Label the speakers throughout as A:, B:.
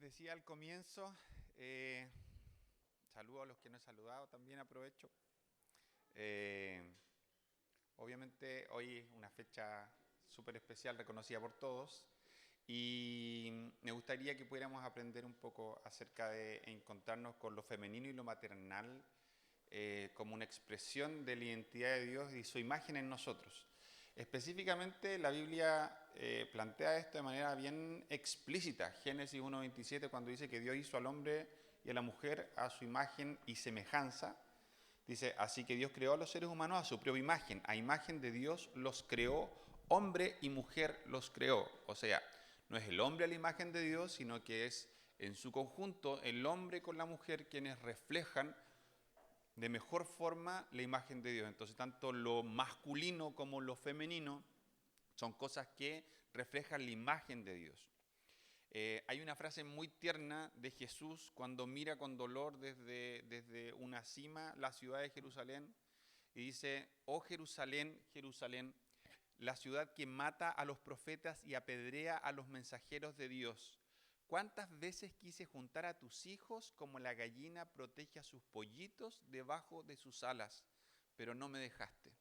A: decía al comienzo, saludo a los que no he saludado, también aprovecho. Eh, Obviamente hoy es una fecha súper especial, reconocida por todos, y me gustaría que pudiéramos aprender un poco acerca de encontrarnos con lo femenino y lo maternal como una expresión de la identidad de Dios y su imagen en nosotros. Específicamente la Biblia plantea esto de manera bien explícita. Génesis 1:27, cuando dice que Dios hizo al hombre y a la mujer a su imagen y semejanza, dice, así que Dios creó a los seres humanos a su propia imagen. A imagen de Dios los creó, hombre y mujer los creó. O sea, no es el hombre a la imagen de Dios, sino que es en su conjunto el hombre con la mujer quienes reflejan de mejor forma la imagen de Dios. Entonces, tanto lo masculino como lo femenino son cosas que reflejan la imagen de Dios. Hay una frase muy tierna de Jesús cuando mira con dolor desde una cima la ciudad de Jerusalén y dice, oh Jerusalén, Jerusalén, la ciudad que mata a los profetas y apedrea a los mensajeros de Dios. ¿Cuántas veces quise juntar a tus hijos como la gallina protege a sus pollitos debajo de sus alas, pero no me dejaste?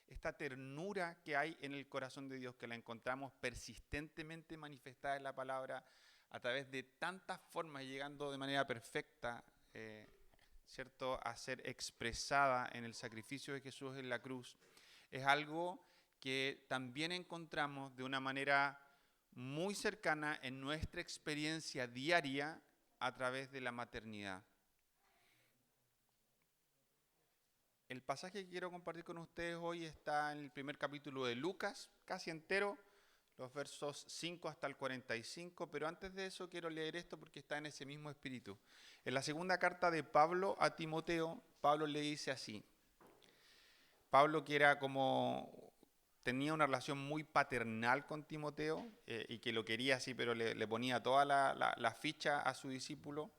A: Esta ternura que hay en el corazón de Dios, que la encontramos persistentemente manifestada en la palabra a través de tantas formas, llegando de manera perfecta, ¿cierto?, a ser expresada en el sacrificio de Jesús en la cruz, es algo que también encontramos de una manera muy cercana en nuestra experiencia diaria a través de la maternidad. El pasaje que quiero compartir con ustedes hoy está en el primer capítulo de Lucas, casi entero, los versos 5 hasta el 45, pero antes de eso quiero leer esto porque está en ese mismo espíritu. En la segunda carta de Pablo a Timoteo, Pablo le dice así. Pablo, que era tenía una relación muy paternal con Timoteo y que lo quería así, pero le ponía toda la ficha a su discípulo,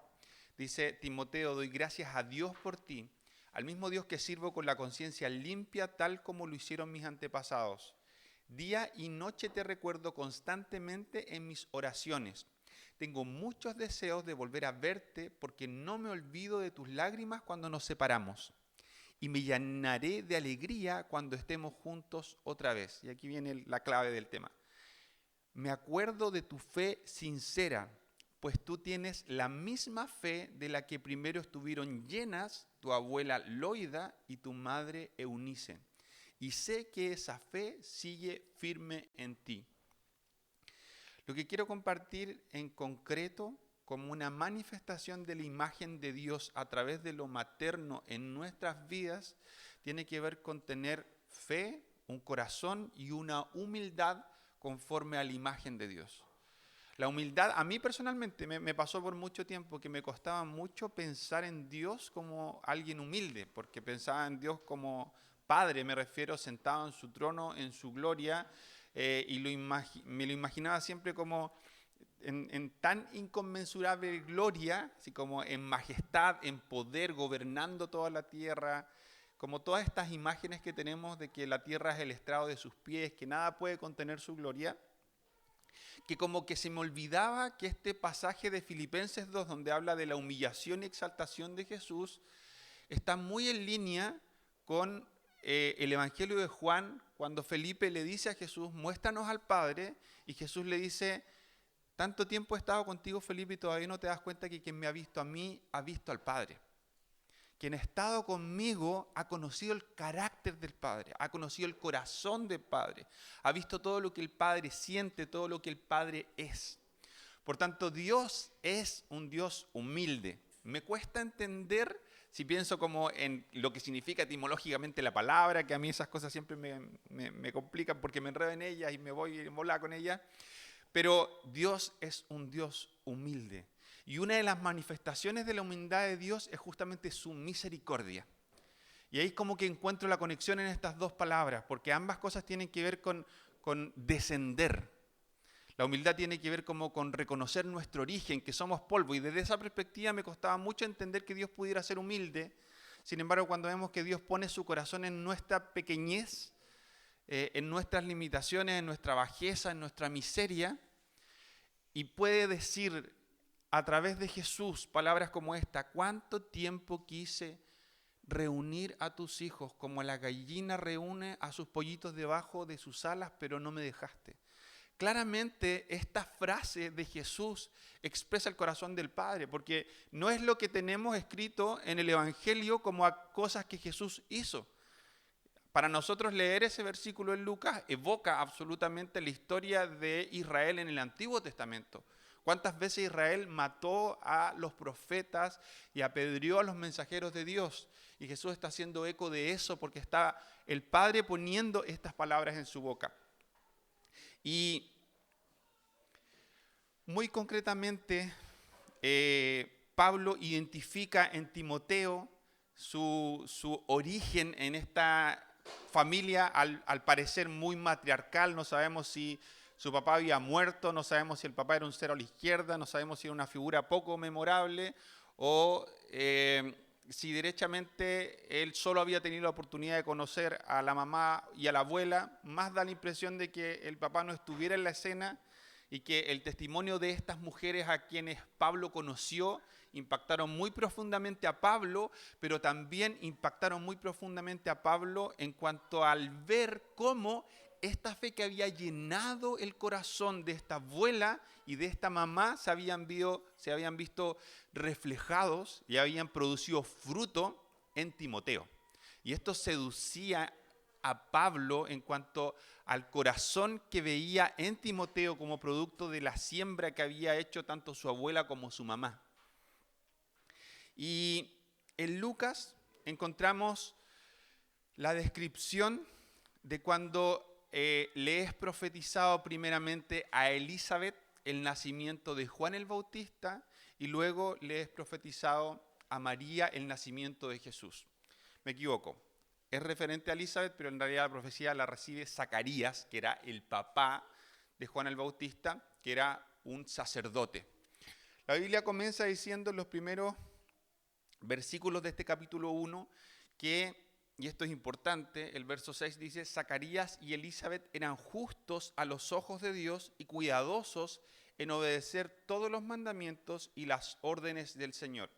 A: dice, Timoteo, doy gracias a Dios por ti, al mismo Dios que sirvo con la conciencia limpia, tal como lo hicieron mis antepasados. Día y noche te recuerdo constantemente en mis oraciones. Tengo muchos deseos de volver a verte porque no me olvido de tus lágrimas cuando nos separamos. Y me llenaré de alegría cuando estemos juntos otra vez. Y aquí viene la clave del tema. Me acuerdo de tu fe sincera, pues tú tienes la misma fe de la que primero estuvieron llenas tu abuela Loida y tu madre Eunice. Y sé que esa fe sigue firme en ti. Lo que quiero compartir en concreto como una manifestación de la imagen de Dios a través de lo materno en nuestras vidas tiene que ver con tener fe, un corazón y una humildad conforme a la imagen de Dios. La humildad, a mí personalmente me pasó por mucho tiempo que me costaba mucho pensar en Dios como alguien humilde, porque pensaba en Dios como Padre, me refiero, sentado en su trono, en su gloria, y me lo imaginaba siempre como en tan inconmensurable gloria, así como en majestad, en poder, gobernando toda la tierra, como todas estas imágenes que tenemos de que la tierra es el estrado de sus pies, que nada puede contener su gloria, que como que se me olvidaba que este pasaje de Filipenses 2, donde habla de la humillación y exaltación de Jesús, está muy en línea con el Evangelio de Juan, cuando Felipe le dice a Jesús, muéstranos al Padre, y Jesús le dice, tanto tiempo he estado contigo, Felipe, y todavía no te das cuenta que quien me ha visto a mí, ha visto al Padre. Quien ha estado conmigo ha conocido el carácter del Padre, ha conocido el corazón del Padre, ha visto todo lo que el Padre siente, todo lo que el Padre es. Por tanto, Dios es un Dios humilde. Me cuesta entender, si pienso como en lo que significa etimológicamente la palabra, que a mí esas cosas siempre me complican porque me enredo en ellas y me voy en bola con ellas, pero Dios es un Dios humilde. Y una de las manifestaciones de la humildad de Dios es justamente su misericordia. Y ahí como que encuentro la conexión en estas dos palabras, porque ambas cosas tienen que ver con descender. La humildad tiene que ver como con reconocer nuestro origen, que somos polvo. Y desde esa perspectiva me costaba mucho entender que Dios pudiera ser humilde. Sin embargo, cuando vemos que Dios pone su corazón en nuestra pequeñez, en nuestras limitaciones, en nuestra bajeza, en nuestra miseria, y puede decir a través de Jesús palabras como esta: ¿cuánto tiempo quise reunir a tus hijos como la gallina reúne a sus pollitos debajo de sus alas, pero no me dejaste? Claramente esta frase de Jesús expresa el corazón del Padre, porque no es lo que tenemos escrito en el Evangelio como a cosas que Jesús hizo. Para nosotros leer ese versículo en Lucas evoca absolutamente la historia de Israel en el Antiguo Testamento. ¿Cuántas veces Israel mató a los profetas y apedreó a los mensajeros de Dios? Y Jesús está haciendo eco de eso porque está el Padre poniendo estas palabras en su boca. Y muy concretamente, Pablo identifica en Timoteo su origen en esta familia, al parecer muy matriarcal. No sabemos si su papá había muerto, no sabemos si el papá era un cero a la izquierda, no sabemos si era una figura poco memorable o si derechamente él solo había tenido la oportunidad de conocer a la mamá y a la abuela. Más da la impresión de que el papá no estuviera en la escena y que el testimonio de estas mujeres a quienes Pablo conoció impactaron muy profundamente a Pablo, pero también impactaron muy profundamente a Pablo en cuanto al ver cómo esta fe que había llenado el corazón de esta abuela y de esta mamá se habían visto reflejados y habían producido fruto en Timoteo. Y esto seducía a Pablo en cuanto al corazón que veía en Timoteo como producto de la siembra que había hecho tanto su abuela como su mamá. Y en Lucas encontramos la descripción de cuando le es profetizado primeramente a Elizabeth el nacimiento de Juan el Bautista y luego le es profetizado a María el nacimiento de Jesús. Me equivoco, es referente a Elizabeth, pero en realidad la profecía la recibe Zacarías, que era el papá de Juan el Bautista, que era un sacerdote. La Biblia comienza diciendo en los primeros versículos de este capítulo 1 que, y esto es importante, el verso 6 dice: Zacarías y Elizabeth eran justos a los ojos de Dios y cuidadosos en obedecer todos los mandamientos y las órdenes del Señor.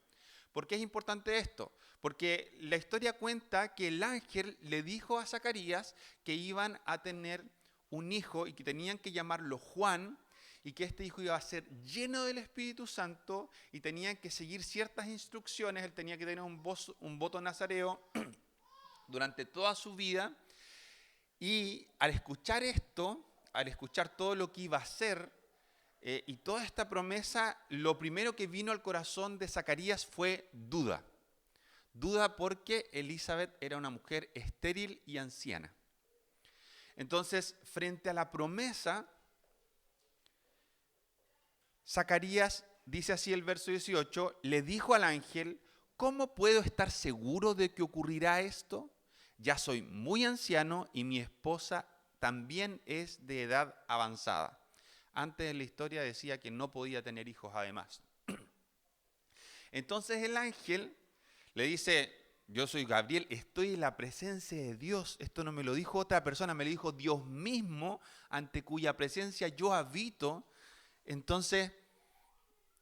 A: ¿Por qué es importante esto? Porque la historia cuenta que el ángel le dijo a Zacarías que iban a tener un hijo y que tenían que llamarlo Juan, y que este hijo iba a ser lleno del Espíritu Santo y tenían que seguir ciertas instrucciones. Él tenía que tener un voto nazareo durante toda su vida. Y al escuchar esto, al escuchar todo lo que iba a hacer y toda esta promesa, lo primero que vino al corazón de Zacarías fue duda. Duda porque Elizabeth era una mujer estéril y anciana. Entonces, frente a la promesa, Zacarías, dice así el verso 18, le dijo al ángel: ¿cómo puedo estar seguro de que ocurrirá esto? Ya soy muy anciano y mi esposa también es de edad avanzada. Antes en la historia decía que no podía tener hijos además. Entonces el ángel le dice: yo soy Gabriel, estoy en la presencia de Dios. Esto no me lo dijo otra persona, me lo dijo Dios mismo, ante cuya presencia yo habito. Entonces,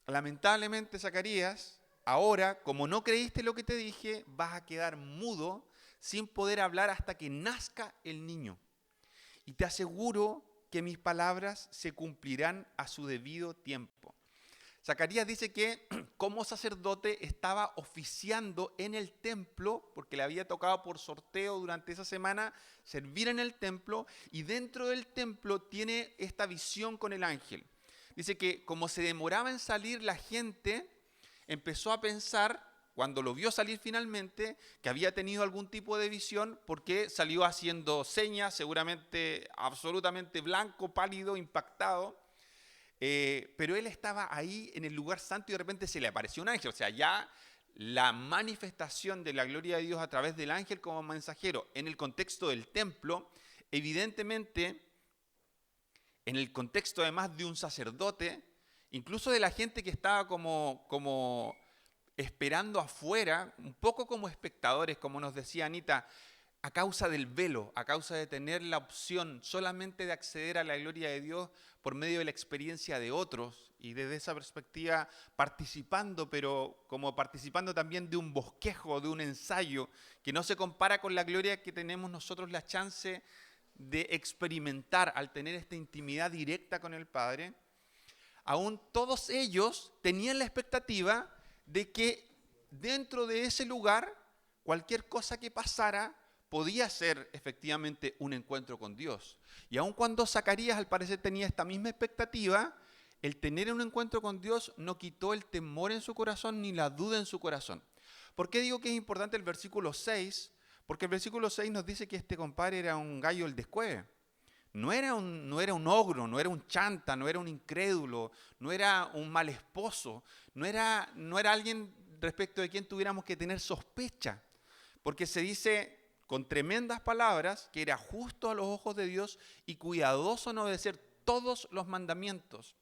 A: lamentablemente, Zacarías, ahora, como no creíste lo que te dije, vas a quedar mudo sin poder hablar hasta que nazca el niño. Y te aseguro que mis palabras se cumplirán a su debido tiempo. Zacarías dice que como sacerdote estaba oficiando en el templo, porque le había tocado por sorteo durante esa semana servir en el templo, y dentro del templo tiene esta visión con el ángel. Dice que como se demoraba en salir, la gente empezó a pensar, cuando lo vio salir finalmente, que había tenido algún tipo de visión, porque salió haciendo señas, seguramente absolutamente blanco, pálido, impactado. Pero él estaba ahí en el lugar santo y de repente se le apareció un ángel. O sea, ya la manifestación de la gloria de Dios a través del ángel como mensajero en el contexto del templo, evidentemente, en el contexto además de un sacerdote, incluso de la gente que estaba como esperando afuera, un poco como espectadores, como nos decía Anita, a causa del velo, a causa de tener la opción solamente de acceder a la gloria de Dios por medio de la experiencia de otros, y desde esa perspectiva participando, pero como participando también de un bosquejo, de un ensayo, que no se compara con la gloria que tenemos nosotros la chance de experimentar al tener esta intimidad directa con el Padre. Aún todos ellos tenían la expectativa de que dentro de ese lugar, cualquier cosa que pasara podía ser efectivamente un encuentro con Dios. Y aun cuando Zacarías al parecer tenía esta misma expectativa, el tener un encuentro con Dios no quitó el temor en su corazón ni la duda en su corazón. ¿Por qué digo que es importante el versículo 6? Porque el versículo 6 nos dice que este compadre era un gallo del descueve. No era un ogro, no era un chanta, no era un incrédulo, no era un mal esposo, no era alguien respecto de quien tuviéramos que tener sospecha. Porque se dice con tremendas palabras que era justo a los ojos de Dios y cuidadoso en obedecer todos los mandamientos.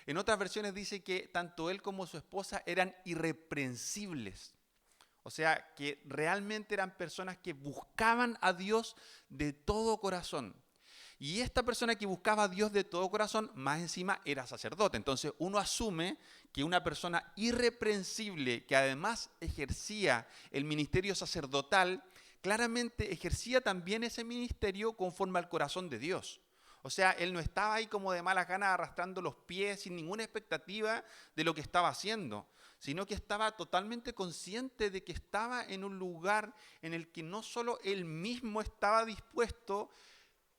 A: En otras versiones dice que tanto él como su esposa eran irreprensibles. O sea, que realmente eran personas que buscaban a Dios de todo corazón. Y esta persona que buscaba a Dios de todo corazón, más encima era sacerdote. Entonces uno asume que una persona irreprensible, que además ejercía el ministerio sacerdotal, claramente ejercía también ese ministerio conforme al corazón de Dios. O sea, él no estaba ahí como de malas ganas arrastrando los pies sin ninguna expectativa de lo que estaba haciendo, sino que estaba totalmente consciente de que estaba en un lugar en el que no solo él mismo estaba dispuesto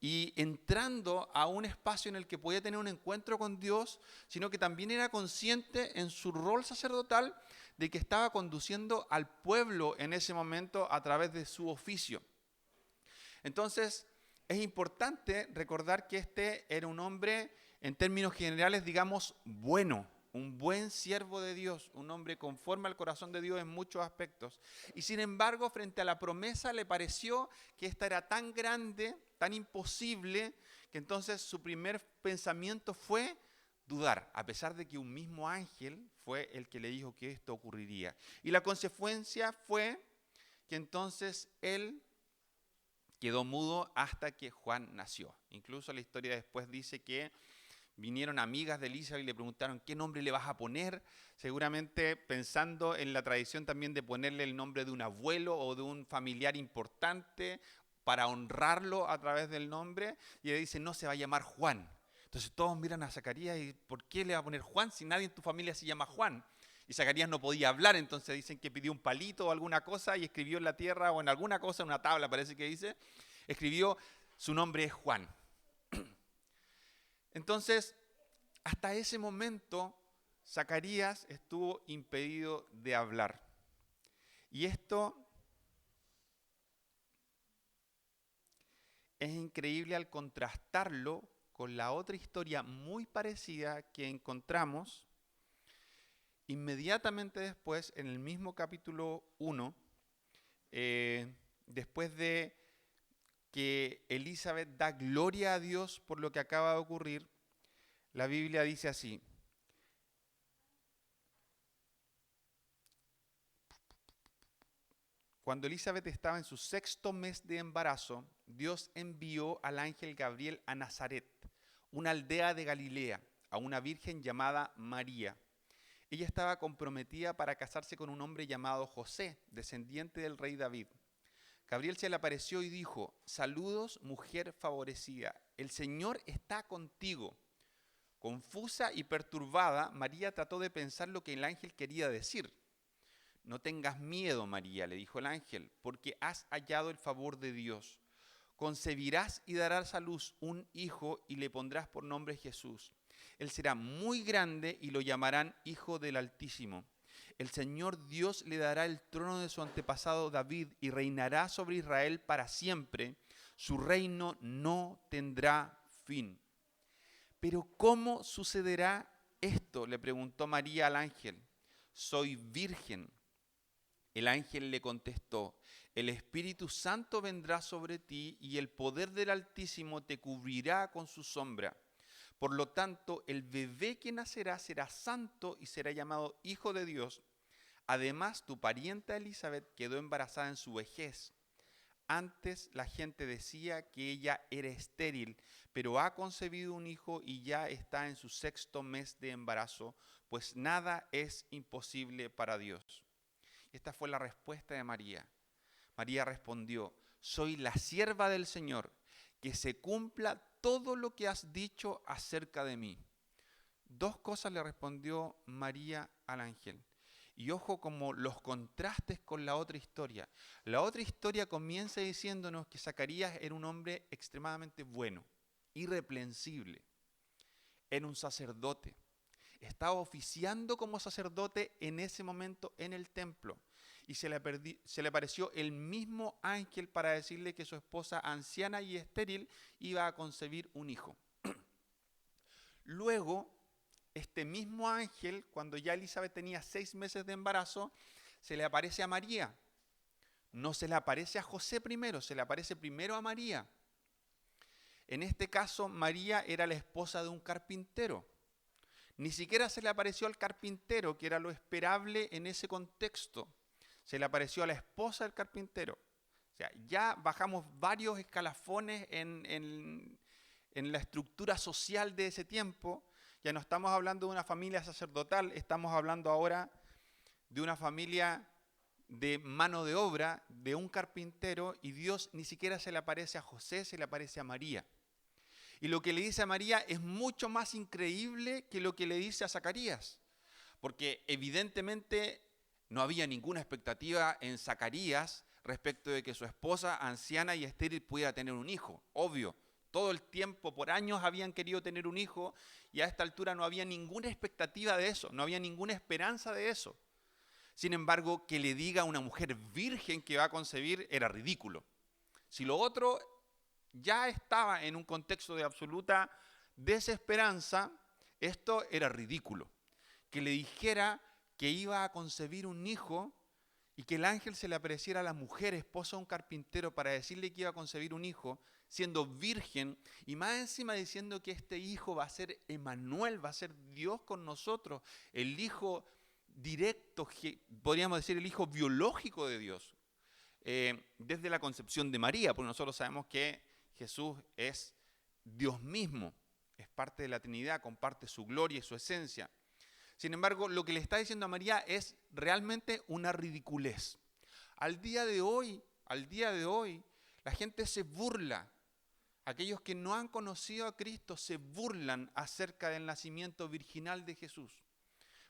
A: y entrando a un espacio en el que podía tener un encuentro con Dios, sino que también era consciente en su rol sacerdotal de que estaba conduciendo al pueblo en ese momento a través de su oficio. Entonces, es importante recordar que este era un hombre, en términos generales, digamos, bueno, un buen siervo de Dios, un hombre conforme al corazón de Dios en muchos aspectos. Y sin embargo, frente a la promesa le pareció que esta era tan grande, tan imposible, que entonces su primer pensamiento fue dudar, a pesar de que un mismo ángel fue el que le dijo que esto ocurriría. Y la consecuencia fue que entonces él quedó mudo hasta que Juan nació. Incluso la historia después dice que vinieron amigas de Elizabeth y le preguntaron qué nombre le vas a poner, seguramente pensando en la tradición también de ponerle el nombre de un abuelo o de un familiar importante para honrarlo a través del nombre, y ella dice, no, se va a llamar Juan. Entonces todos miran a Zacarías y ¿por qué le va a poner Juan si nadie en tu familia se llama Juan? Y Zacarías no podía hablar, entonces dicen que pidió un palito o alguna cosa y escribió en la tierra o en alguna cosa, en una tabla parece que dice, escribió, su nombre es Juan. Entonces, hasta ese momento, Zacarías estuvo impedido de hablar. Y esto es increíble al contrastarlo con la otra historia muy parecida que encontramos inmediatamente después, en el mismo capítulo 1, después de que Elizabeth da gloria a Dios por lo que acaba de ocurrir. La Biblia dice así: cuando Elizabeth estaba en su 6º mes de embarazo, Dios envió al ángel Gabriel a Nazaret, una aldea de Galilea, a una virgen llamada María. Ella estaba comprometida para casarse con un hombre llamado José, descendiente del rey David. Gabriel se le apareció y dijo: saludos, mujer favorecida, el Señor está contigo. Confusa y perturbada, María trató de pensar lo que el ángel quería decir. No tengas miedo, María, le dijo el ángel, porque has hallado el favor de Dios. Concebirás y darás a luz un hijo y le pondrás por nombre Jesús. Él será muy grande y lo llamarán Hijo del Altísimo. El Señor Dios le dará el trono de su antepasado David y reinará sobre Israel para siempre. Su reino no tendrá fin. ¿Pero cómo sucederá esto?, le preguntó María al ángel. Soy virgen. El ángel le contestó: el Espíritu Santo vendrá sobre ti y el poder del Altísimo te cubrirá con su sombra. Por lo tanto, el bebé que nacerá será santo y será llamado Hijo de Dios. Además, tu parienta Elizabeth quedó embarazada en su vejez. antes la gente decía que ella era estéril, pero ha concebido un hijo y ya está en su 6º mes de embarazo, pues nada es imposible para Dios. Esta fue la respuesta de María. María respondió: soy la sierva del Señor, que se cumpla todo lo que has dicho acerca de mí. 2 cosas le respondió María al ángel. Y ojo como los contrastes con la otra historia. La otra historia comienza diciéndonos que Zacarías era un hombre extremadamente bueno, irreprensible. Era un sacerdote. Estaba oficiando como sacerdote en ese momento en el templo. Y se le apareció el mismo ángel para decirle que su esposa anciana y estéril iba a concebir un hijo. Luego, este mismo ángel, cuando ya Elizabeth tenía 6 meses de embarazo, se le aparece a María. No se le aparece a José primero, se le aparece primero a María. En este caso, María era la esposa de un carpintero. Ni siquiera se le apareció al carpintero, que era lo esperable en ese contexto. Se le apareció a la esposa del carpintero. O sea, ya bajamos varios escalafones en la estructura social de ese tiempo. Ya no estamos hablando de una familia sacerdotal, estamos hablando ahora de una familia de mano de obra, de un carpintero, y Dios ni siquiera se le aparece a José, se le aparece a María. Y lo que le dice a María es mucho más increíble que lo que le dice a Zacarías, porque evidentemente no había ninguna expectativa en Zacarías respecto de que su esposa anciana y estéril pudiera tener un hijo, obvio. Todo el tiempo, por años, habían querido tener un hijo y a esta altura no había ninguna expectativa de eso, no había ninguna esperanza de eso. Sin embargo, que le diga a una mujer virgen que va a concebir era ridículo. Si lo otro ya estaba en un contexto de absoluta desesperanza, esto era ridículo. Que le dijera que iba a concebir un hijo y que el ángel se le apareciera a la mujer, esposa de un carpintero, para decirle que iba a concebir un hijo, siendo virgen, y más encima diciendo que este hijo va a ser Emmanuel, va a ser Dios con nosotros, el hijo directo, podríamos decir el hijo biológico de Dios, desde la concepción de María, porque nosotros sabemos que Jesús es Dios mismo, es parte de la Trinidad, comparte su gloria y su esencia. Sin embargo, lo que le está diciendo a María es realmente una ridiculez. Al día de hoy, la gente se burla. Aquellos que no han conocido a Cristo se burlan acerca del nacimiento virginal de Jesús.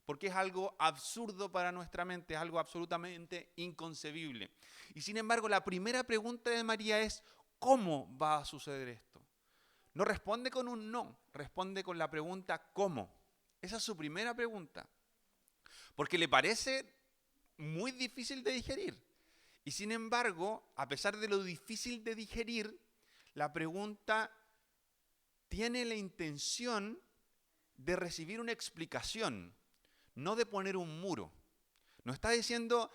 A: Porque es algo absurdo para nuestra mente, es algo absolutamente inconcebible. Y sin embargo, la primera pregunta de María es: ¿cómo va a suceder esto? No responde con un no, responde con la pregunta ¿cómo? Esa es su primera pregunta. Porque le parece muy difícil de digerir. Y sin embargo, a pesar de lo difícil de digerir, la pregunta tiene la intención de recibir una explicación, no de poner un muro. No está diciendo,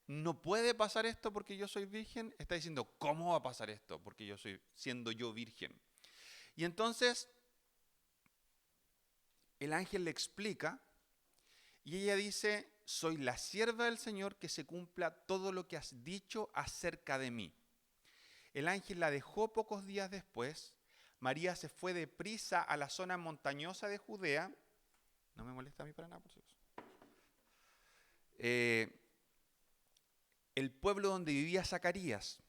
A: no puede pasar esto porque yo soy virgen, está diciendo, ¿cómo va a pasar esto porque yo soy siendo yo virgen? Y entonces, el ángel le explica y ella dice: soy la sierva del Señor, que se cumpla todo lo que has dicho acerca de mí. El ángel la dejó pocos días después. María se fue deprisa a la zona montañosa de Judea. No me molesta a mí para nada, por cierto. El pueblo donde vivía Zacarías.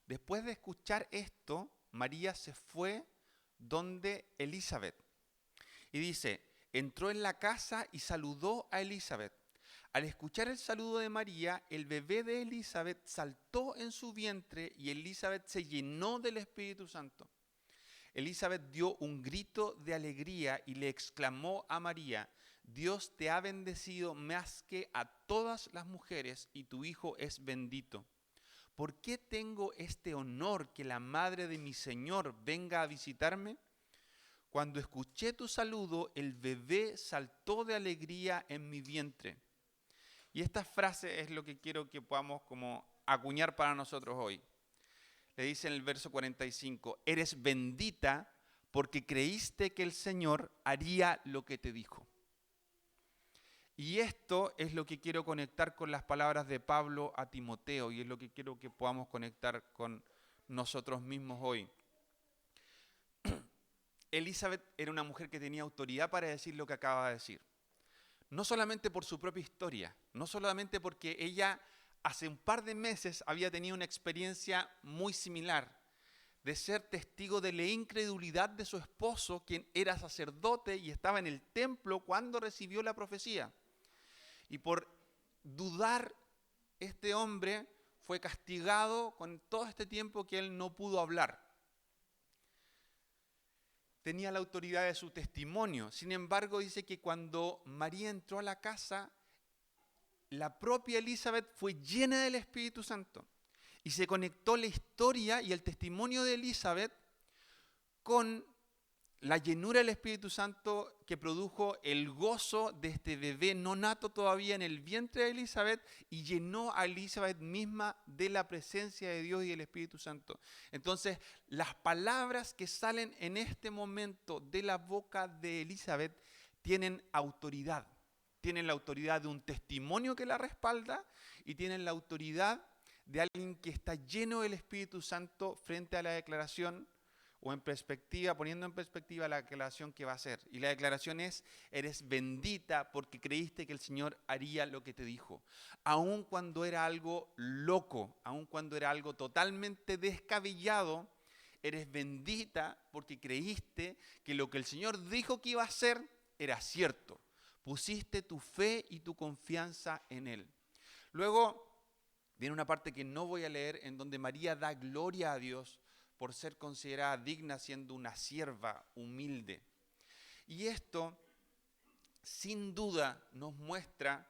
A: Después de escuchar esto, María se fue donde Elizabeth. Y dice, entró en la casa y saludó a Elizabeth. Al escuchar el saludo de María, el bebé de Elizabeth saltó en su vientre y Elizabeth se llenó del Espíritu Santo. Elizabeth dio un grito de alegría y le exclamó a María: Dios te ha bendecido más que a todas las mujeres y tu hijo es bendito. ¿Por qué tengo este honor que la madre de mi Señor venga a visitarme? Cuando escuché tu saludo, el bebé saltó de alegría en mi vientre. Y esta frase es lo que quiero que podamos como acuñar para nosotros hoy. Le dice en el verso 45, eres bendita porque creíste que el Señor haría lo que te dijo. Y esto es lo que quiero conectar con las palabras de Pablo a Timoteo, y es lo que quiero que podamos conectar con nosotros mismos hoy. Elizabeth era una mujer que tenía autoridad para decir lo que acaba de decir. No solamente por su propia historia, no solamente porque ella hace un par de meses había tenido una experiencia muy similar, de ser testigo de la incredulidad de su esposo, quien era sacerdote y estaba en el templo cuando recibió la profecía. Y por dudar, este hombre fue castigado con todo este tiempo que él no pudo hablar. Tenía la autoridad de su testimonio. Sin embargo, dice que cuando María entró a la casa, la propia Elizabeth fue llena del Espíritu Santo. Y se conectó la historia y el testimonio de Elizabeth con la llenura del Espíritu Santo que produjo el gozo de este bebé no nato todavía en el vientre de Elizabeth, y llenó a Elizabeth misma de la presencia de Dios y del Espíritu Santo. Entonces, las palabras que salen en este momento de la boca de Elizabeth tienen autoridad. Tienen la autoridad de un testimonio que la respalda, y tienen la autoridad de alguien que está lleno del Espíritu Santo frente a la declaración, o en perspectiva, poniendo en perspectiva la declaración que va a hacer. Y la declaración es: eres bendita porque creíste que el Señor haría lo que te dijo. Aun cuando era algo loco, aun cuando era algo totalmente descabellado, eres bendita porque creíste que lo que el Señor dijo que iba a hacer era cierto. Pusiste tu fe y tu confianza en Él. Luego viene una parte que no voy a leer, en donde María da gloria a Dios por ser considerada digna, siendo una sierva humilde. Y esto, sin duda, nos muestra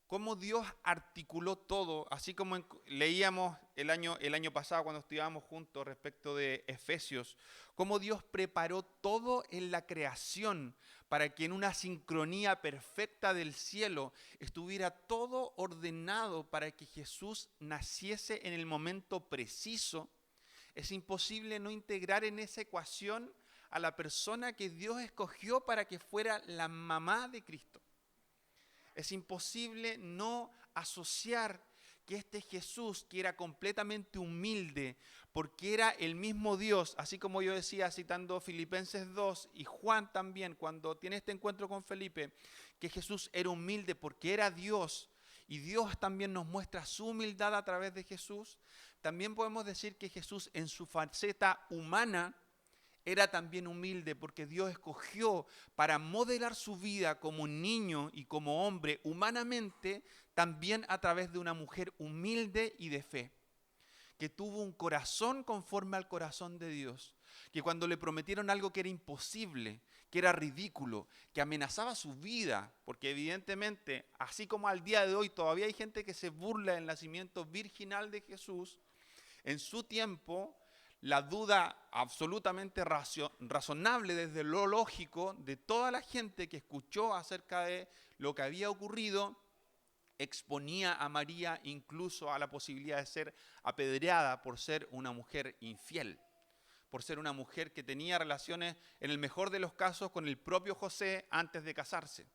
A: cómo Dios articuló todo, así como leíamos el año pasado cuando estudiábamos juntos respecto de Efesios, cómo Dios preparó todo en la creación para que en una sincronía perfecta del cielo estuviera todo ordenado para que Jesús naciese en el momento preciso. Es imposible no integrar en esa ecuación a la persona que Dios escogió para que fuera la mamá de Cristo. Es imposible no asociar que este Jesús, que era completamente humilde, porque era el mismo Dios, así como yo decía citando Filipenses 2 y Juan también, cuando tiene este encuentro con Felipe, que Jesús era humilde porque era Dios, y Dios también nos muestra su humildad a través de Jesús. También podemos decir que Jesús, en su faceta humana, era también humilde porque Dios escogió para modelar su vida como niño y como hombre humanamente, también a través de una mujer humilde y de fe, que tuvo un corazón conforme al corazón de Dios, que cuando le prometieron algo que era imposible, que era ridículo, que amenazaba su vida, porque evidentemente, así como al día de hoy todavía hay gente que se burla del nacimiento virginal de Jesús, en su tiempo la duda absolutamente razonable desde lo lógico de toda la gente que escuchó acerca de lo que había ocurrido exponía a María incluso a la posibilidad de ser apedreada por ser una mujer infiel, por ser una mujer que tenía relaciones, en el mejor de los casos, con el propio José antes de casarse.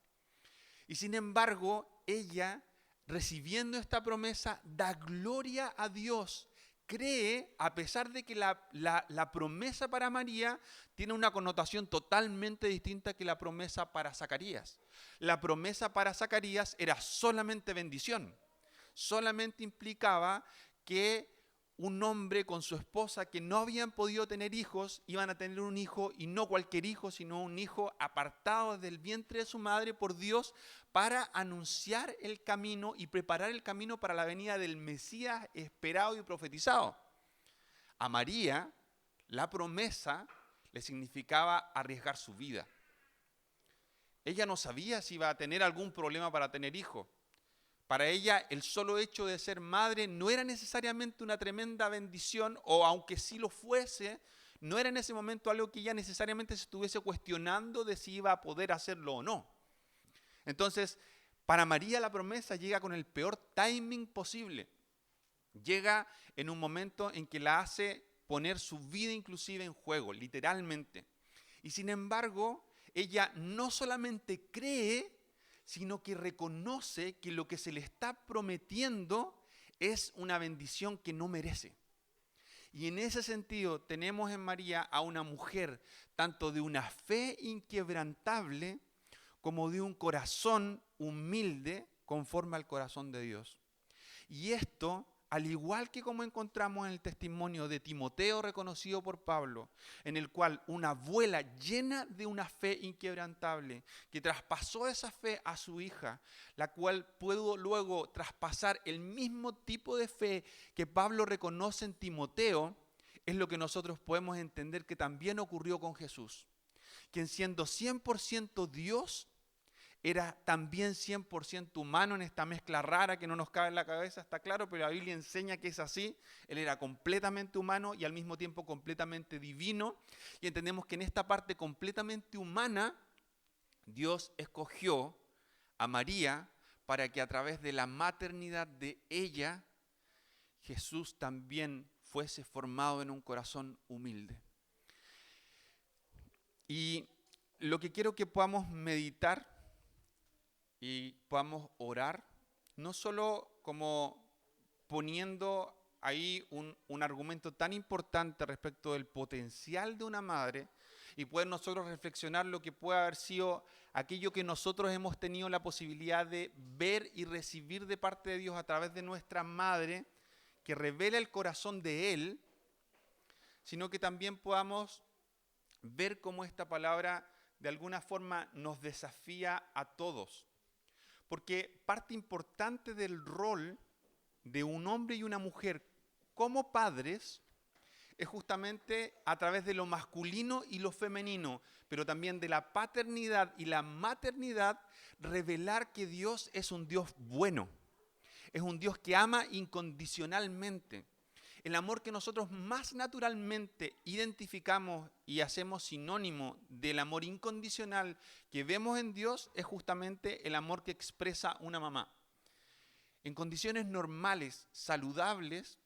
A: Y sin embargo, ella, recibiendo esta promesa, da gloria a Dios. Cree, a pesar de que la promesa para María tiene una connotación totalmente distinta que la promesa para Zacarías. La promesa para Zacarías era solamente bendición. Solamente implicaba que un hombre con su esposa que no habían podido tener hijos, iban a tener un hijo, y no cualquier hijo, sino un hijo apartado del vientre de su madre por Dios para anunciar el camino y preparar el camino para la venida del Mesías esperado y profetizado. A María, la promesa le significaba arriesgar su vida. Ella no sabía si iba a tener algún problema para tener hijos. Para ella, el solo hecho de ser madre no era necesariamente una tremenda bendición, o aunque sí lo fuese, no era en ese momento algo que ella necesariamente se estuviese cuestionando de si iba a poder hacerlo o no. Entonces, para María la promesa llega con el peor timing posible. Llega en un momento en que la hace poner su vida inclusive en juego, literalmente. Y sin embargo, ella no solamente cree, sino que reconoce que lo que se le está prometiendo es una bendición que no merece. Y en ese sentido tenemos en María a una mujer tanto de una fe inquebrantable como de un corazón humilde conforme al corazón de Dios. Y esto, al igual que como encontramos en el testimonio de Timoteo reconocido por Pablo, en el cual una abuela llena de una fe inquebrantable, que traspasó esa fe a su hija, la cual pudo luego traspasar el mismo tipo de fe que Pablo reconoce en Timoteo, es lo que nosotros podemos entender que también ocurrió con Jesús, quien siendo 100% Dios, era también 100% humano en esta mezcla rara que no nos cabe en la cabeza, está claro, pero la Biblia enseña que es así. Él era completamente humano y al mismo tiempo completamente divino. Y entendemos que en esta parte completamente humana, Dios escogió a María para que a través de la maternidad de ella, Jesús también fuese formado en un corazón humilde. Y lo que quiero que podamos meditar y podamos orar, no solo como poniendo ahí un argumento tan importante respecto del potencial de una madre y poder nosotros reflexionar lo que puede haber sido aquello que nosotros hemos tenido la posibilidad de ver y recibir de parte de Dios a través de nuestra madre, que revela el corazón de Él, sino que también podamos ver cómo esta palabra de alguna forma nos desafía a todos. Porque parte importante del rol de un hombre y una mujer como padres es justamente a través de lo masculino y lo femenino, pero también de la paternidad y la maternidad, revelar que Dios es un Dios bueno, es un Dios que ama incondicionalmente. El amor que nosotros más naturalmente identificamos y hacemos sinónimo del amor incondicional que vemos en Dios es justamente el amor que expresa una mamá. En condiciones normales, saludables,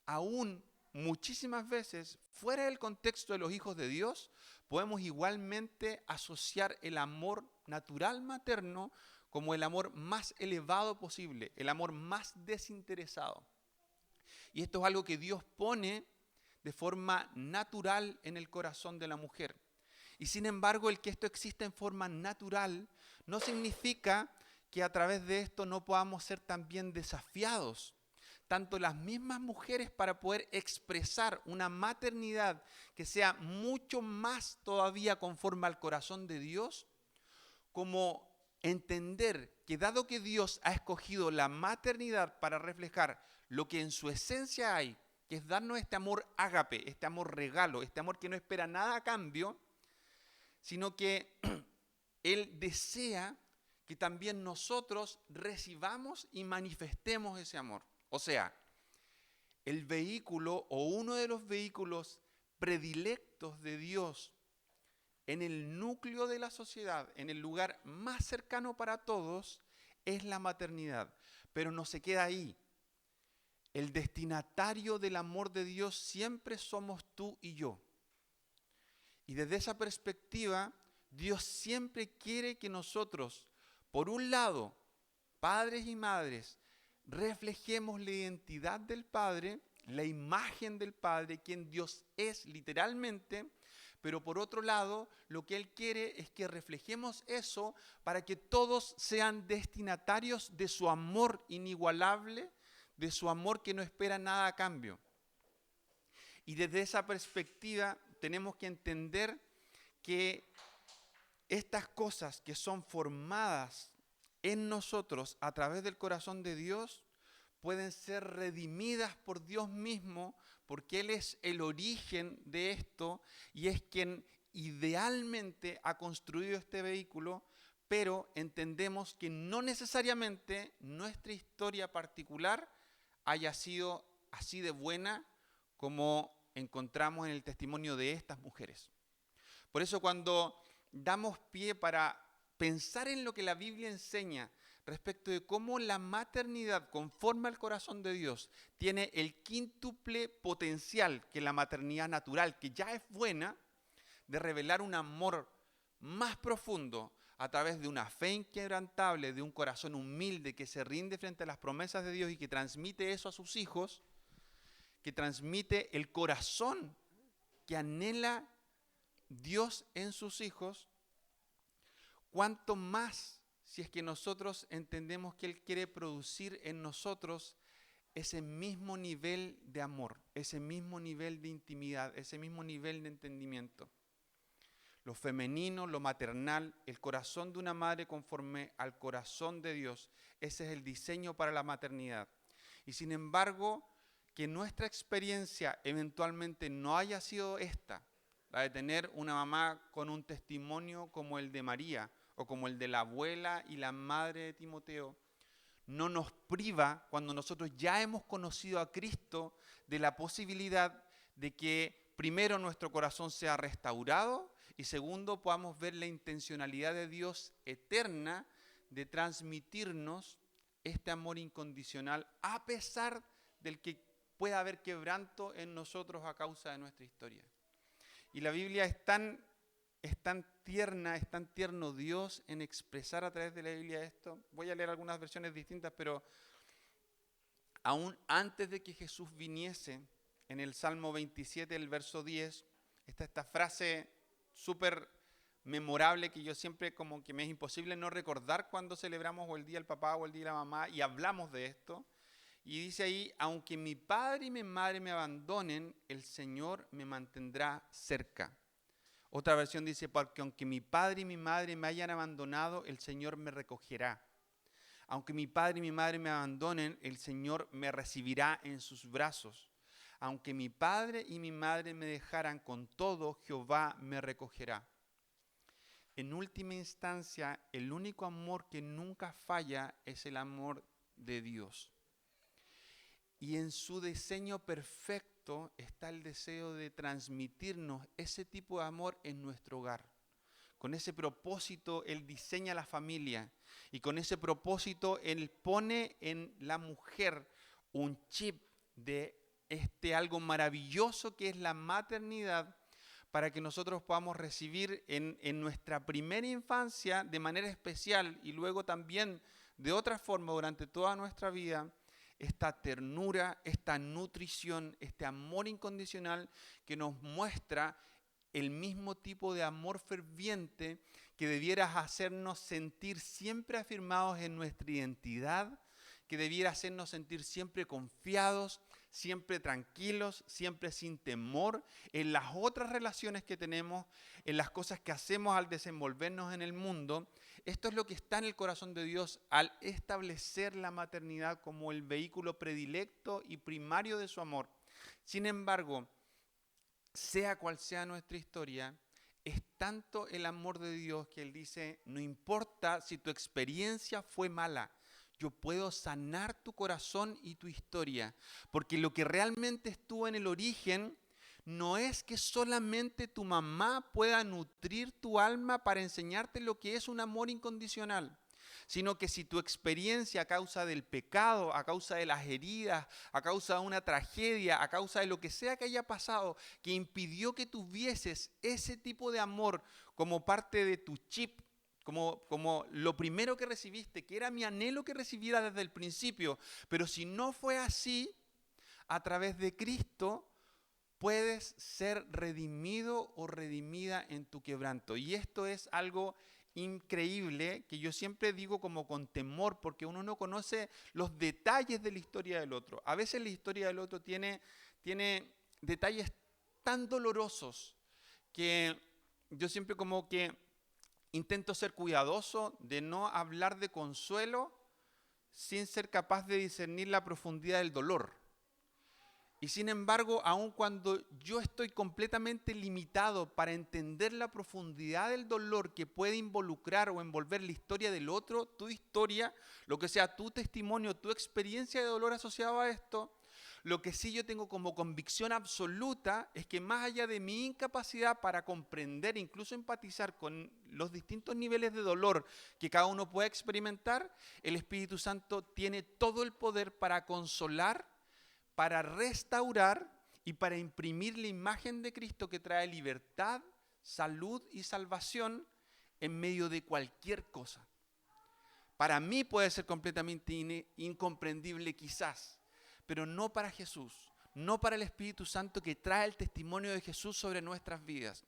A: aún muchísimas veces, fuera del contexto de los hijos de Dios, podemos igualmente asociar el amor natural materno como el amor más elevado posible, el amor más desinteresado. Y esto es algo que Dios pone de forma natural en el corazón de la mujer. Y sin embargo, el que esto exista en forma natural no significa que a través de esto no podamos ser también desafiados. Tanto las mismas mujeres para poder expresar una maternidad que sea mucho más todavía conforme al corazón de Dios, como entender que dado que Dios ha escogido la maternidad para reflejar lo que en su esencia hay, que es darnos este amor ágape, este amor regalo, este amor que no espera nada a cambio, sino que Él desea que también nosotros recibamos y manifestemos ese amor. O sea, el vehículo o uno de los vehículos predilectos de Dios en el núcleo de la sociedad, en el lugar más cercano para todos, es la maternidad. Pero no se queda ahí. El destinatario del amor de Dios siempre somos tú y yo. Y desde esa perspectiva, Dios siempre quiere que nosotros, por un lado, padres y madres, reflejemos la identidad del Padre, la imagen del Padre, quien Dios es literalmente, pero por otro lado, lo que Él quiere es que reflejemos eso para que todos sean destinatarios de su amor inigualable, de su amor que no espera nada a cambio. Y desde esa perspectiva tenemos que entender que estas cosas que son formadas en nosotros a través del corazón de Dios pueden ser redimidas por Dios mismo, porque Él es el origen de esto y es quien idealmente ha construido este vehículo, pero entendemos que no necesariamente nuestra historia particular haya sido así de buena como encontramos en el testimonio de estas mujeres. Por eso cuando damos pie para pensar en lo que la Biblia enseña respecto de cómo la maternidad conforme al corazón de Dios tiene el quíntuple potencial que la maternidad natural, que ya es buena, de revelar un amor más profundo a través de una fe inquebrantable, de un corazón humilde que se rinde frente a las promesas de Dios y que transmite eso a sus hijos, que transmite el corazón que anhela Dios en sus hijos, cuanto más si es que nosotros entendemos que Él quiere producir en nosotros ese mismo nivel de amor, ese mismo nivel de intimidad, ese mismo nivel de entendimiento. Lo femenino, lo maternal, el corazón de una madre conforme al corazón de Dios, ese es el diseño para la maternidad. Y sin embargo, que nuestra experiencia eventualmente no haya sido esta, la de tener una mamá con un testimonio como el de María o como el de la abuela y la madre de Timoteo, no nos priva, cuando nosotros ya hemos conocido a Cristo, de la posibilidad de que primero nuestro corazón sea restaurado y segundo podamos ver la intencionalidad de Dios eterna de transmitirnos este amor incondicional a pesar del que pueda haber quebranto en nosotros a causa de nuestra historia. Y la Biblia es tan tierna, es tan tierno Dios en expresar a través de la Biblia esto. Voy a leer algunas versiones distintas, pero aún antes de que Jesús viniese, en el Salmo 27, el verso 10, está esta frase súper memorable que yo siempre como que me es imposible no recordar cuando celebramos o el Día del Papá o el Día de la Mamá y hablamos de esto. Y dice ahí, aunque mi padre y mi madre me abandonen, el Señor me mantendrá cerca. Otra versión dice, porque aunque mi padre y mi madre me hayan abandonado, el Señor me recogerá. Aunque mi padre y mi madre me abandonen, el Señor me recibirá en sus brazos. Aunque mi padre y mi madre me dejaran, con todo Jehová me recogerá. En última instancia, el único amor que nunca falla es el amor de Dios. Y en su diseño perfecto está el deseo de transmitirnos ese tipo de amor en nuestro hogar. Con ese propósito, Él diseña la familia. Y con ese propósito, Él pone en la mujer un chip de algo maravilloso que es la maternidad, para que nosotros podamos recibir en nuestra primera infancia de manera especial y luego también de otra forma durante toda nuestra vida, esta ternura, esta nutrición, este amor incondicional que nos muestra el mismo tipo de amor ferviente que debiera hacernos sentir siempre afirmados en nuestra identidad, que debiera hacernos sentir siempre confiados, siempre tranquilos, siempre sin temor en las otras relaciones que tenemos, en las cosas que hacemos al desenvolvernos en el mundo. Esto es lo que está en el corazón de Dios al establecer la maternidad como el vehículo predilecto y primario de su amor. Sin embargo, sea cual sea nuestra historia, es tanto el amor de Dios que Él dice, no importa si tu experiencia fue mala, yo puedo sanar tu corazón y tu historia, porque lo que realmente estuvo en el origen no es que solamente tu mamá pueda nutrir tu alma para enseñarte lo que es un amor incondicional, sino que si tu experiencia a causa del pecado, a causa de las heridas, a causa de una tragedia, a causa de lo que sea que haya pasado, que impidió que tuvieses ese tipo de amor como parte de tu chip, como lo primero que recibiste, que era mi anhelo que recibiera desde el principio, pero si no fue así, a través de Cristo puedes ser redimido o redimida en tu quebranto. Y esto es algo increíble que yo siempre digo como con temor, porque uno no conoce los detalles de la historia del otro. A veces la historia del otro tiene detalles tan dolorosos que yo siempre como que intento ser cuidadoso de no hablar de consuelo sin ser capaz de discernir la profundidad del dolor. Y sin embargo, aun cuando yo estoy completamente limitado para entender la profundidad del dolor que puede involucrar o envolver la historia del otro, tu historia, lo que sea tu testimonio, tu experiencia de dolor asociado a esto, lo que sí yo tengo como convicción absoluta es que más allá de mi incapacidad para comprender, incluso empatizar con los distintos niveles de dolor que cada uno puede experimentar, el Espíritu Santo tiene todo el poder para consolar, para restaurar y para imprimir la imagen de Cristo que trae libertad, salud y salvación en medio de cualquier cosa. Para mí puede ser completamente incomprendible quizás, pero no para Jesús, no para el Espíritu Santo que trae el testimonio de Jesús sobre nuestras vidas.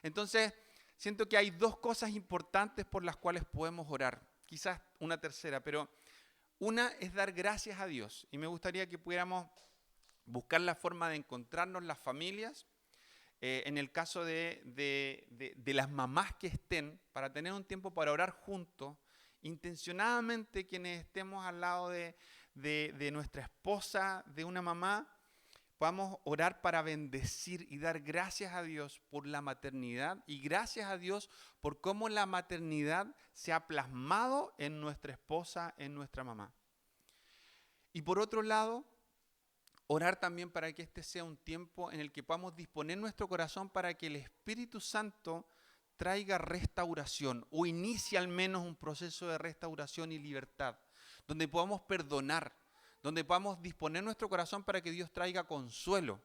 A: Entonces, siento que hay dos cosas importantes por las cuales podemos orar, quizás una tercera, pero una es dar gracias a Dios. Y me gustaría que pudiéramos buscar la forma de encontrarnos las familias, en el caso de las mamás que estén, para tener un tiempo para orar juntos, intencionadamente quienes estemos al lado de nuestra esposa, de una mamá, podamos orar para bendecir y dar gracias a Dios por la maternidad y gracias a Dios por cómo la maternidad se ha plasmado en nuestra esposa, en nuestra mamá. Y por otro lado, orar también para que este sea un tiempo en el que podamos disponer nuestro corazón para que el Espíritu Santo traiga restauración o inicie al menos un proceso de restauración y libertad, donde podamos perdonar, donde podamos disponer nuestro corazón para que Dios traiga consuelo,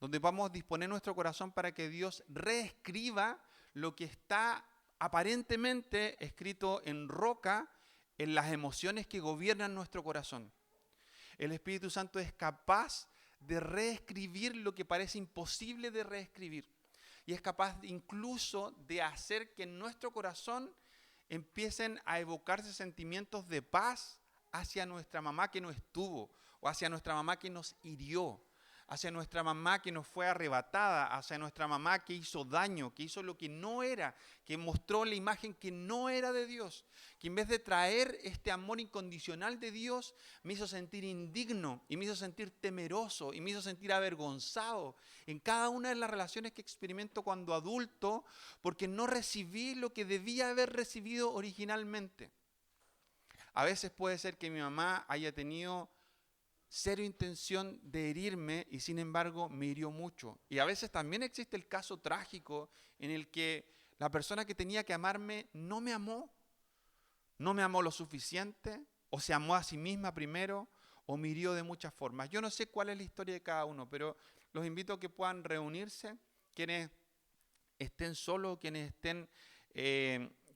A: donde podamos disponer nuestro corazón para que Dios reescriba lo que está aparentemente escrito en roca en las emociones que gobiernan nuestro corazón. El Espíritu Santo es capaz de reescribir lo que parece imposible de reescribir. Y es capaz incluso de hacer que en nuestro corazón empiecen a evocarse sentimientos de paz hacia nuestra mamá que no estuvo, o hacia nuestra mamá que nos hirió, hacia nuestra mamá que nos fue arrebatada, hacia nuestra mamá que hizo daño, que hizo lo que no era, que mostró la imagen que no era de Dios, que en vez de traer este amor incondicional de Dios, me hizo sentir indigno y me hizo sentir temeroso y me hizo sentir avergonzado en cada una de las relaciones que experimento cuando adulto, porque no recibí lo que debía haber recibido originalmente. A veces puede ser que mi mamá haya tenido cero intención de herirme y sin embargo me hirió mucho. Y a veces también existe el caso trágico en el que la persona que tenía que amarme no me amó lo suficiente, o se amó a sí misma primero, o me hirió de muchas formas. Yo no sé cuál es la historia de cada uno, pero los invito a que puedan reunirse, quienes estén solos, quienes estén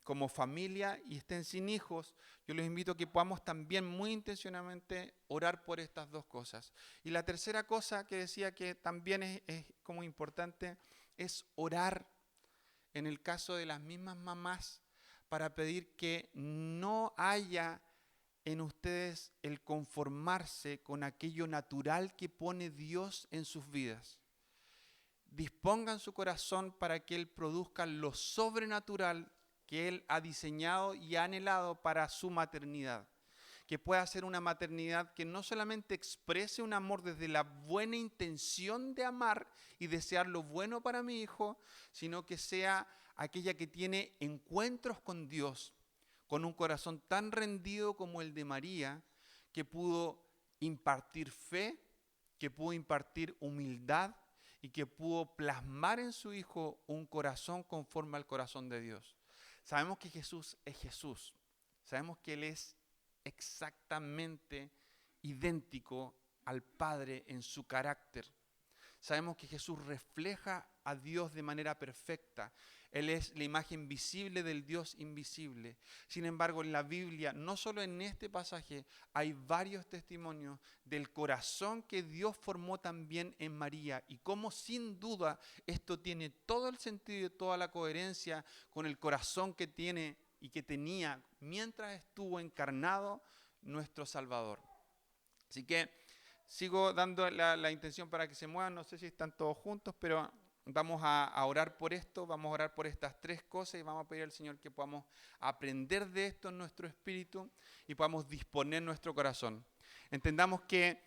A: como familia y estén sin hijos. Yo les invito a que podamos también muy intencionalmente orar por estas dos cosas. Y la tercera cosa que decía que también es como importante es orar en el caso de las mismas mamás para pedir que no haya en ustedes el conformarse con aquello natural que pone Dios en sus vidas. Dispongan su corazón para que Él produzca lo sobrenatural que Él ha diseñado y ha anhelado para su maternidad. Que pueda ser una maternidad que no solamente exprese un amor desde la buena intención de amar y desear lo bueno para mi hijo, sino que sea aquella que tiene encuentros con Dios, con un corazón tan rendido como el de María, que pudo impartir fe, que pudo impartir humildad y que pudo plasmar en su hijo un corazón conforme al corazón de Dios. Sabemos que Jesús es Jesús. Sabemos que Él es exactamente idéntico al Padre en su carácter. Sabemos que Jesús refleja a Dios de manera perfecta. Él es la imagen visible del Dios invisible. Sin embargo, en la Biblia, no solo en este pasaje, hay varios testimonios del corazón que Dios formó también en María y cómo sin duda esto tiene todo el sentido y toda la coherencia con el corazón que tiene y que tenía mientras estuvo encarnado nuestro Salvador. Así que sigo dando la intención para que se muevan, no sé si están todos juntos, pero vamos a orar por esto, vamos a orar por estas tres cosas y vamos a pedir al Señor que podamos aprender de esto en nuestro espíritu y podamos disponer nuestro corazón. Entendamos que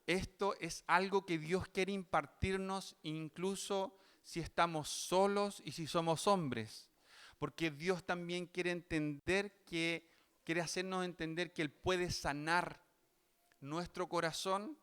A: esto es algo que Dios quiere impartirnos incluso si estamos solos y si somos hombres, porque Dios también quiere hacernos entender que Él puede sanar nuestro corazón,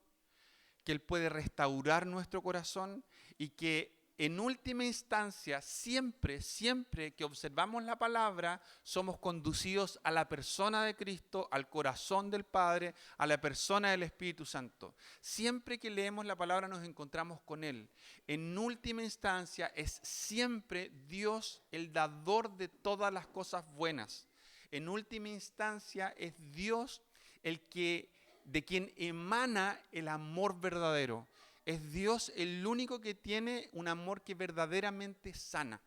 A: que Él puede restaurar nuestro corazón y que en última instancia, siempre que observamos la palabra, somos conducidos a la persona de Cristo, al corazón del Padre, a la persona del Espíritu Santo. Siempre que leemos la palabra nos encontramos con Él. En última instancia es siempre Dios el dador de todas las cosas buenas. En última instancia es Dios de quien emana el amor verdadero. Es Dios el único que tiene un amor que verdaderamente sana.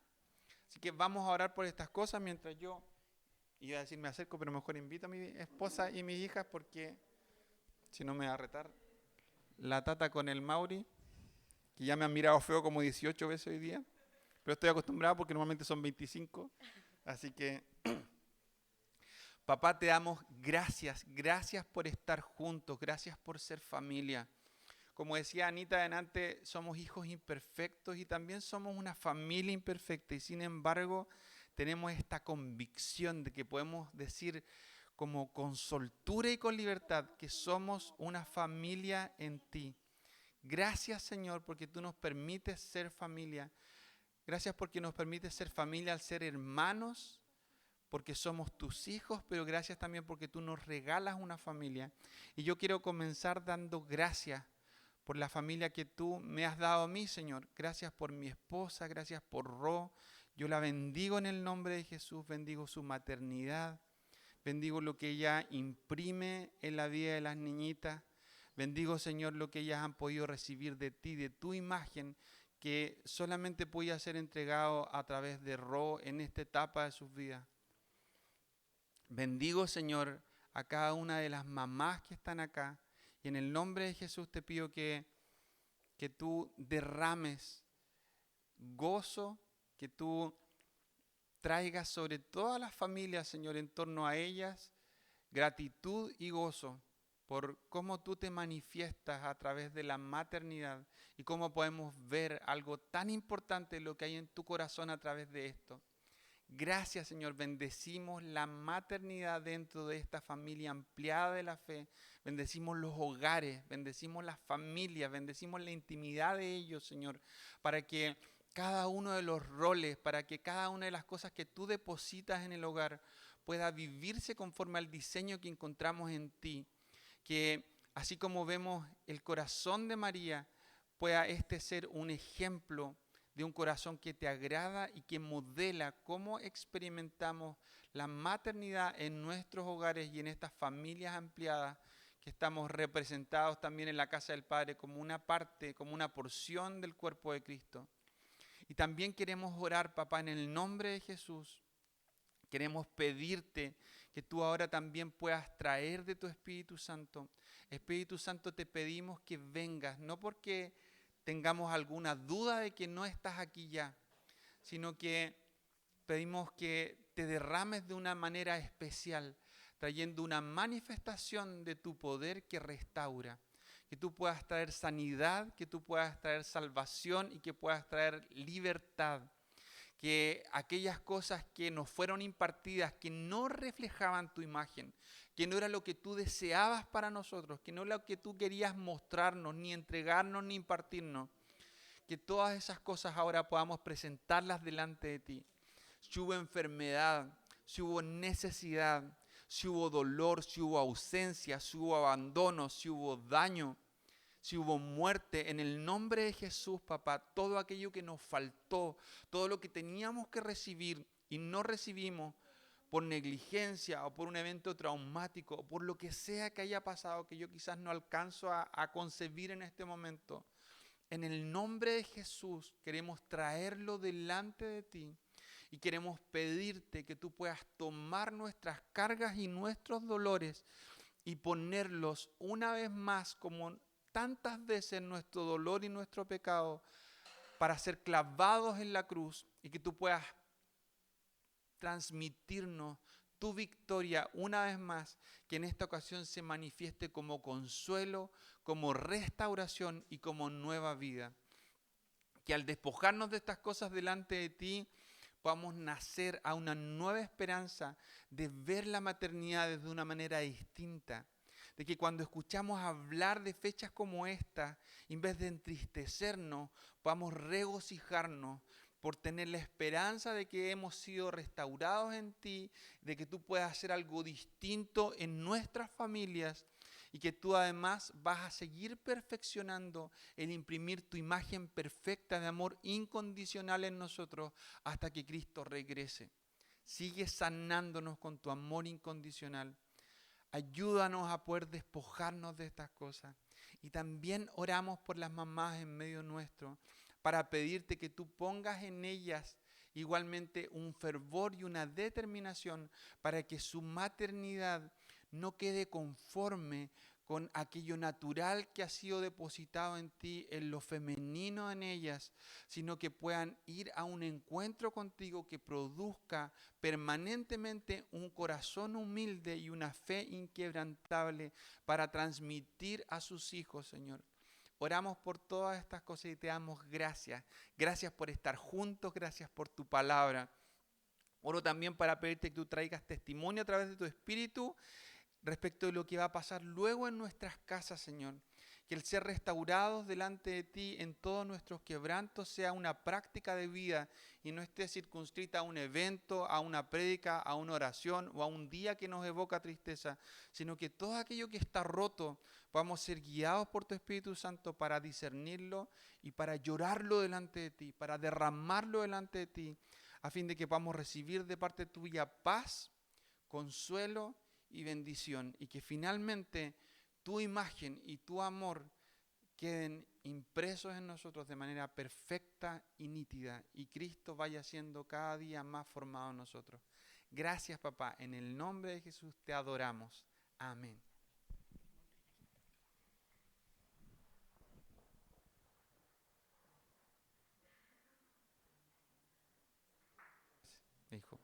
A: Así que vamos a orar por estas cosas mientras yo, iba a decir me acerco, pero mejor invito a mi esposa y mis hijas porque si no me va a retar la Tata con el Mauri, que ya me han mirado feo como 18 veces hoy día, pero estoy acostumbrado porque normalmente son 25. Así que, papá, te damos gracias por estar juntos, gracias por ser familia. Como decía Anita adelante, somos hijos imperfectos y también somos una familia imperfecta y sin embargo tenemos esta convicción de que podemos decir como con soltura y con libertad que somos una familia en ti. Gracias, Señor, porque tú nos permites ser familia. Gracias porque nos permites ser familia al ser hermanos, porque somos tus hijos, pero gracias también porque tú nos regalas una familia. Y yo quiero comenzar dando gracias por la familia que tú me has dado a mí, Señor. Gracias por mi esposa, gracias por Ro. Yo la bendigo en el nombre de Jesús, bendigo su maternidad, bendigo lo que ella imprime en la vida de las niñitas. Bendigo, Señor, lo que ellas han podido recibir de ti, de tu imagen, que solamente podía ser entregado a través de Ro en esta etapa de sus vidas. Bendigo, Señor, a cada una de las mamás que están acá. Y en el nombre de Jesús te pido que tú derrames gozo, que tú traigas sobre todas las familias, Señor, en torno a ellas, gratitud y gozo por cómo tú te manifiestas a través de la maternidad y cómo podemos ver algo tan importante lo que hay en tu corazón a través de esto. Gracias, Señor, bendecimos la maternidad dentro de esta familia ampliada de la fe, bendecimos los hogares, bendecimos las familias, bendecimos la intimidad de ellos, Señor, para que cada uno de los roles, para que cada una de las cosas que tú depositas en el hogar pueda vivirse conforme al diseño que encontramos en ti, que así como vemos el corazón de María, pueda este ser un ejemplo de un corazón que te agrada y que modela cómo experimentamos la maternidad en nuestros hogares y en estas familias ampliadas que estamos representados también en la casa del Padre como una parte, como una porción del cuerpo de Cristo. Y también queremos orar, papá, en el nombre de Jesús. Queremos pedirte que tú ahora también puedas traer de tu Espíritu Santo. Espíritu Santo, te pedimos que vengas, no porque tengamos alguna duda de que no estás aquí ya, sino que pedimos que te derrames de una manera especial, trayendo una manifestación de tu poder que restaura, que tú puedas traer sanidad, que tú puedas traer salvación y que puedas traer libertad. Que aquellas cosas que nos fueron impartidas, que no reflejaban tu imagen, que no era lo que tú deseabas para nosotros, que no era lo que tú querías mostrarnos, ni entregarnos, ni impartirnos, que todas esas cosas ahora podamos presentarlas delante de ti. Si hubo enfermedad, si hubo necesidad, si hubo dolor, si hubo ausencia, si hubo abandono, si hubo daño, si hubo muerte, en el nombre de Jesús, papá, todo aquello que nos faltó, todo lo que teníamos que recibir y no recibimos por negligencia o por un evento traumático o por lo que sea que haya pasado que yo quizás no alcanzo a concebir en este momento, en el nombre de Jesús queremos traerlo delante de ti y queremos pedirte que tú puedas tomar nuestras cargas y nuestros dolores y ponerlos una vez más como tantas veces nuestro dolor y nuestro pecado para ser clavados en la cruz y que tú puedas transmitirnos tu victoria una vez más, que en esta ocasión se manifieste como consuelo, como restauración y como nueva vida. Que al despojarnos de estas cosas delante de ti, podamos nacer a una nueva esperanza de ver la maternidad desde una manera distinta, de que cuando escuchamos hablar de fechas como esta, en vez de entristecernos, podamos regocijarnos por tener la esperanza de que hemos sido restaurados en ti, de que tú puedas hacer algo distinto en nuestras familias y que tú además vas a seguir perfeccionando el imprimir tu imagen perfecta de amor incondicional en nosotros hasta que Cristo regrese. Sigue sanándonos con tu amor incondicional. Ayúdanos a poder despojarnos de estas cosas. Y también oramos por las mamás en medio nuestro para pedirte que tú pongas en ellas igualmente un fervor y una determinación para que su maternidad no quede conforme con aquello natural que ha sido depositado en ti, en lo femenino en ellas, sino que puedan ir a un encuentro contigo que produzca permanentemente un corazón humilde y una fe inquebrantable para transmitir a sus hijos, Señor. Oramos por todas estas cosas y te damos gracias. Gracias por estar juntos, gracias por tu palabra. Oro también para pedirte que tú traigas testimonio a través de tu Espíritu respecto de lo que va a pasar luego en nuestras casas, Señor. Que el ser restaurados delante de ti en todos nuestros quebrantos sea una práctica de vida y no esté circunscrita a un evento, a una prédica, a una oración o a un día que nos evoca tristeza, sino que todo aquello que está roto podamos ser guiados por tu Espíritu Santo para discernirlo y para llorarlo delante de ti, para derramarlo delante de ti, a fin de que podamos recibir de parte tuya paz, consuelo y bendición, y que finalmente tu imagen y tu amor queden impresos en nosotros de manera perfecta y nítida, y Cristo vaya siendo cada día más formado en nosotros. Gracias, papá, en el nombre de Jesús te adoramos. Amén. Hijo.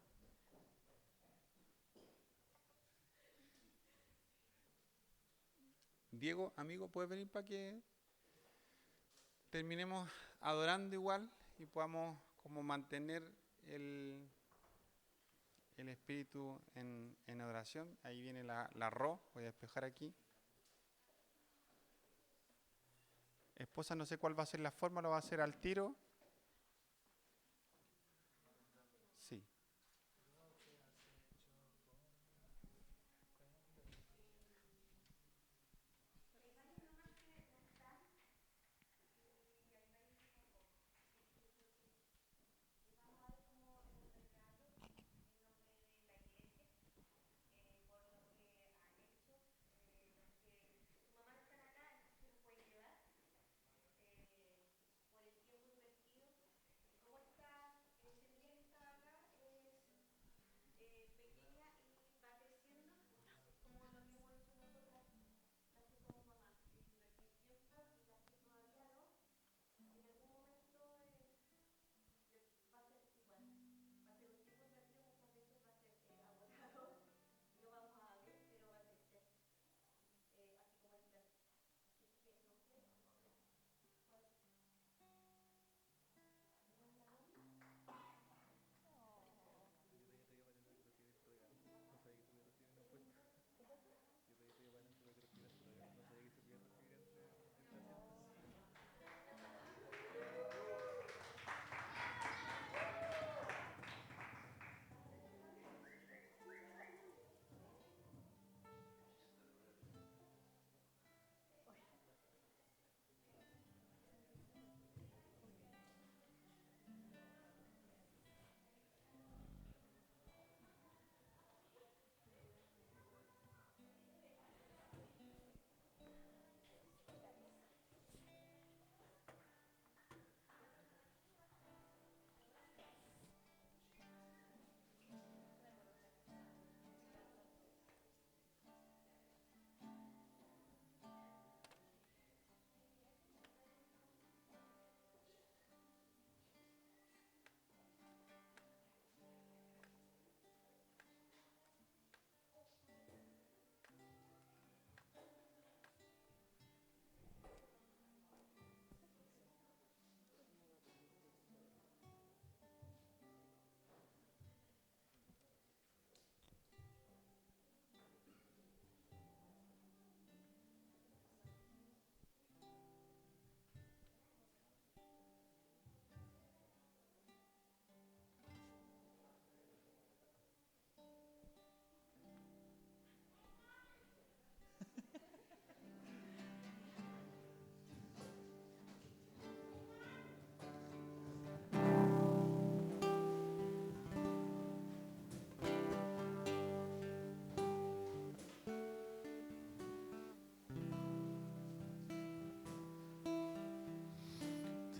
A: Diego, amigo, ¿puedes venir para que terminemos adorando igual y podamos como mantener el espíritu en adoración? Ahí viene la ro, voy a despejar aquí. Esposa, no sé cuál va a ser la forma, lo va a hacer al tiro. Sí.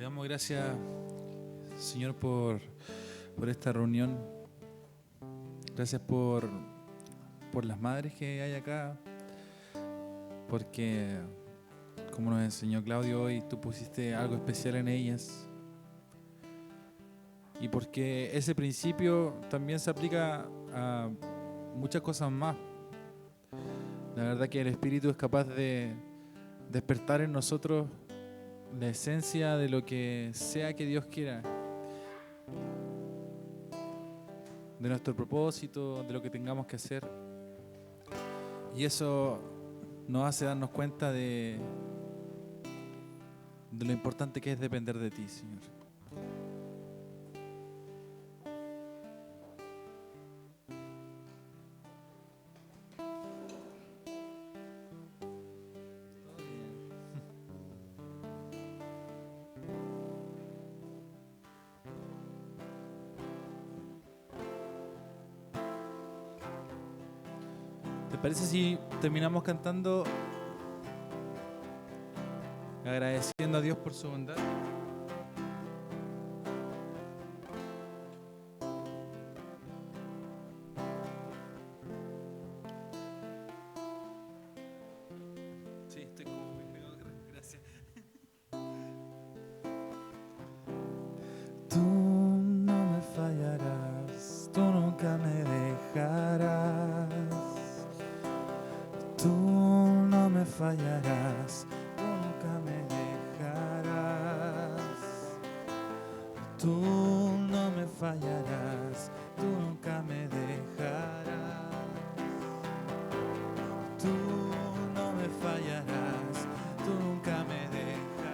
B: Te damos gracias, Señor, por esta reunión. Gracias por las madres que hay acá, porque, como nos enseñó Claudio hoy, tú pusiste algo especial en ellas. Y porque ese principio también se aplica a muchas cosas más. La verdad que el Espíritu es capaz de despertar en nosotros la esencia de lo que sea que Dios quiera, de nuestro propósito, de lo que tengamos que hacer. Y eso nos hace darnos cuenta de lo importante que es depender de ti, Señor. ¿Te parece si terminamos cantando, agradeciendo a Dios por su bondad? Sí, estoy como muy pegado, gracias. Tú no me fallarás, tú nunca me dejarás. Tú no me fallarás, tú nunca me dejarás. Tú no me fallarás, tú nunca me dejarás. Tú no me fallarás, tú nunca me dejarás.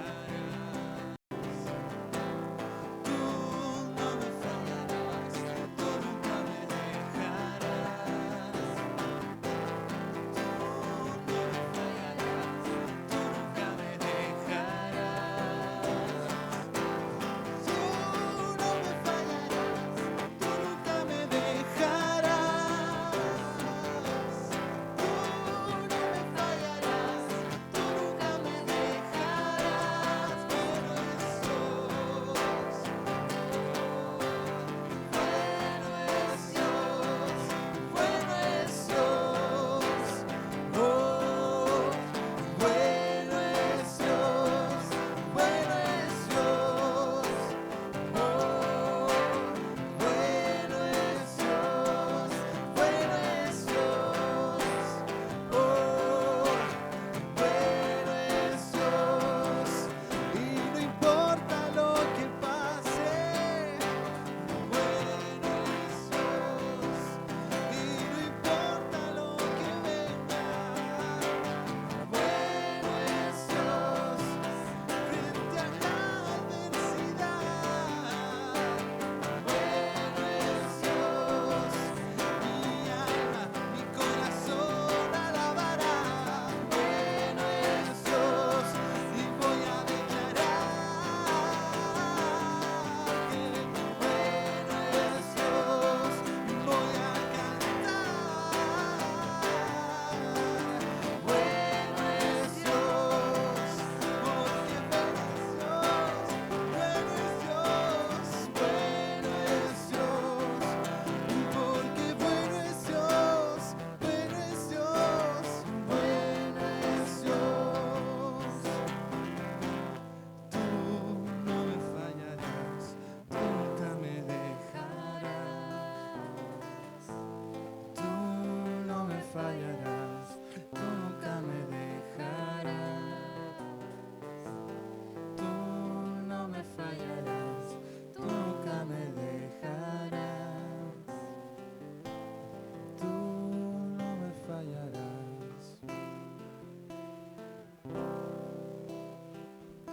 B: Tú no me fallarás, tú nunca me dejarás.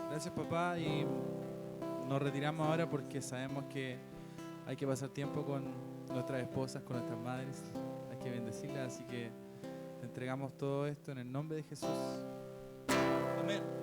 B: Gracias, papá, y nos retiramos ahora porque sabemos que hay que pasar tiempo con nuestras esposas, con nuestras madres, hay que bendecirlas, así que te entregamos todo esto en el nombre de Jesús. Amén.